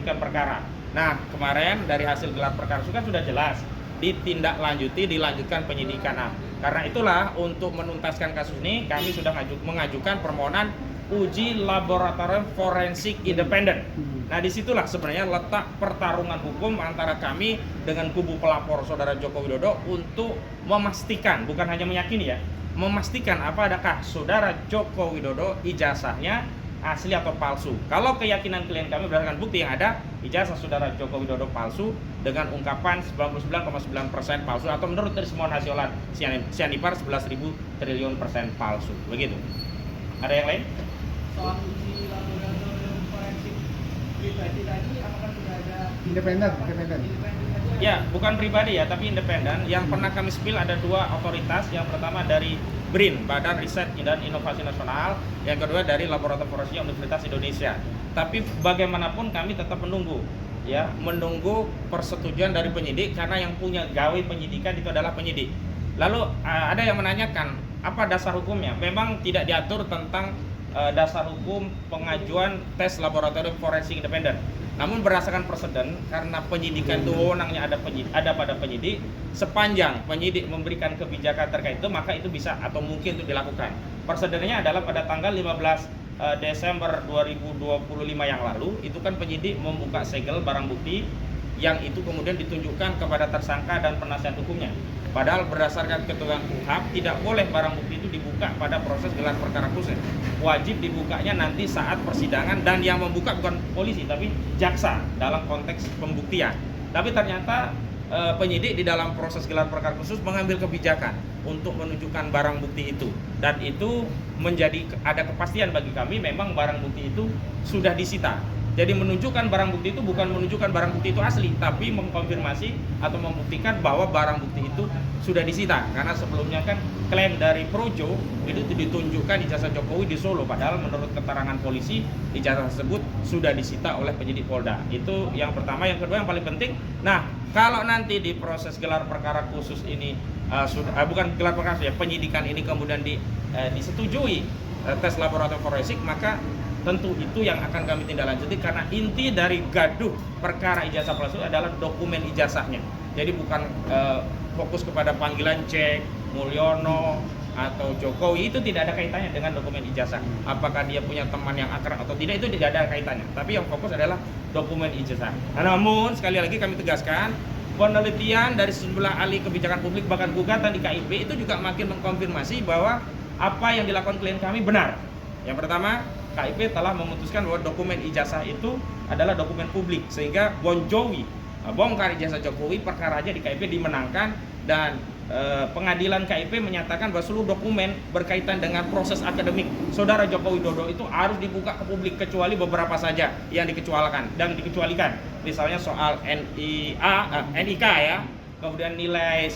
melanjutkan perkara. Nah, kemarin dari hasil gelar perkara kan sudah jelas ditindaklanjuti, dilanjutkan penyidikan. Nah, karena itulah untuk menuntaskan kasus ini kami sudah mengajukan permohonan uji laboratorium forensik independen. Nah, disitulah sebenarnya letak pertarungan hukum antara kami dengan kubu pelapor saudara Joko Widodo untuk memastikan, bukan hanya meyakini ya, memastikan adakah saudara Joko Widodo ijazahnya asli atau palsu. Kalau keyakinan klien kami berdasarkan bukti yang ada, ijazah saudara Joko Widodo palsu dengan ungkapan 99,9% palsu, atau menurut Trismon Hasiolan Sianipar 11.000 triliun persen palsu. Begitu. Ada yang lain? Soal uji laboratorium forensik pribadi tadi, apakah sudah ada Independen. Ya, bukan pribadi ya, tapi independen. Yang pernah kami spill ada dua otoritas. Yang pertama dari BRIN, Badan Riset dan Inovasi Nasional. Yang kedua dari Laboratorium Forensik Universitas Indonesia. Tapi bagaimanapun kami tetap menunggu persetujuan dari penyidik, karena yang punya gawe penyidikan itu adalah penyidik. Lalu ada yang menanyakan apa dasar hukumnya. Memang tidak diatur tentang dasar hukum pengajuan tes laboratorium forensik independen. Namun berdasarkan preseden, karena penyidikan itu wewenangnya ada pada penyidik, sepanjang penyidik memberikan kebijakan terkait itu, maka itu bisa atau mungkin itu dilakukan. Presidennya adalah pada tanggal 15 Desember 2025 yang lalu, itu kan penyidik membuka segel barang bukti yang itu kemudian ditunjukkan kepada tersangka dan penasihat hukumnya. Padahal berdasarkan ketentuan KUHP tidak boleh barang bukti itu dibuka pada proses gelar perkara khusus. Wajib dibukanya nanti saat persidangan, dan yang membuka bukan polisi tapi jaksa dalam konteks pembuktian. Tapi ternyata penyidik di dalam proses gelar perkara khusus mengambil kebijakan untuk menunjukkan barang bukti itu, dan itu menjadi ada kepastian bagi kami memang barang bukti itu sudah disita. Jadi menunjukkan barang bukti itu bukan menunjukkan barang bukti itu asli, tapi mengkonfirmasi atau membuktikan bahwa barang bukti itu sudah disita. Karena sebelumnya kan klaim dari Projo itu ditunjukkan ijazah Jokowi di Solo, padahal menurut keterangan polisi ijazah tersebut sudah disita oleh penyidik Polda. Itu yang pertama. Yang kedua yang paling penting, nah kalau nanti di proses gelar perkara khusus ini bukan gelar perkara ya, penyidikan ini kemudian disetujui tes laboratorium forensik, maka tentu itu yang akan kami tindaklanjuti, karena inti dari gaduh perkara ijazah palsu adalah dokumen ijazahnya. Jadi bukan fokus kepada panggilan C, Mulyono atau Jokowi, itu tidak ada kaitannya dengan dokumen ijazah. Apakah dia punya teman yang akrab atau tidak, itu tidak ada kaitannya. Tapi yang fokus adalah dokumen ijazah. Namun sekali lagi kami tegaskan, penelitian dari sejumlah ahli kebijakan publik bahkan gugatan di KIP itu juga makin mengkonfirmasi bahwa apa yang dilakukan klien kami benar. Yang pertama, KIP telah memutuskan bahwa dokumen ijazah itu adalah dokumen publik, sehingga Bon Jovi bongkar ijazah Jokowi, perkara aja di KIP dimenangkan, dan pengadilan KIP menyatakan bahwa seluruh dokumen berkaitan dengan proses akademik saudara Joko Widodo itu harus dibuka ke publik, kecuali beberapa saja yang dikecualikan. Misalnya soal NIK ya, kemudian nilai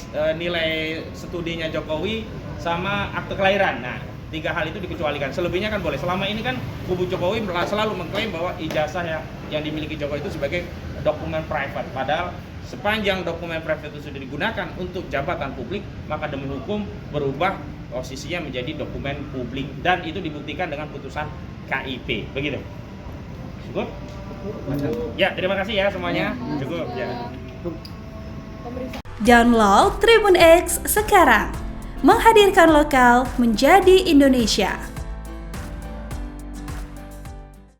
studinya Jokowi sama akte kelahiran. Nah, 3 hal itu dikecualikan. Selebihnya kan boleh. Selama ini kan kubu Jokowi selalu mengklaim bahwa ijazah yang dimiliki Jokowi itu sebagai dokumen private. Padahal sepanjang dokumen private itu sudah digunakan untuk jabatan publik, maka demi hukum berubah posisinya menjadi dokumen publik, dan itu dibuktikan dengan putusan KIP. Begitu. Cukup? Ya, terima kasih ya semuanya. Cukup ya. Download Tribun X sekarang. Menghadirkan lokal menjadi Indonesia.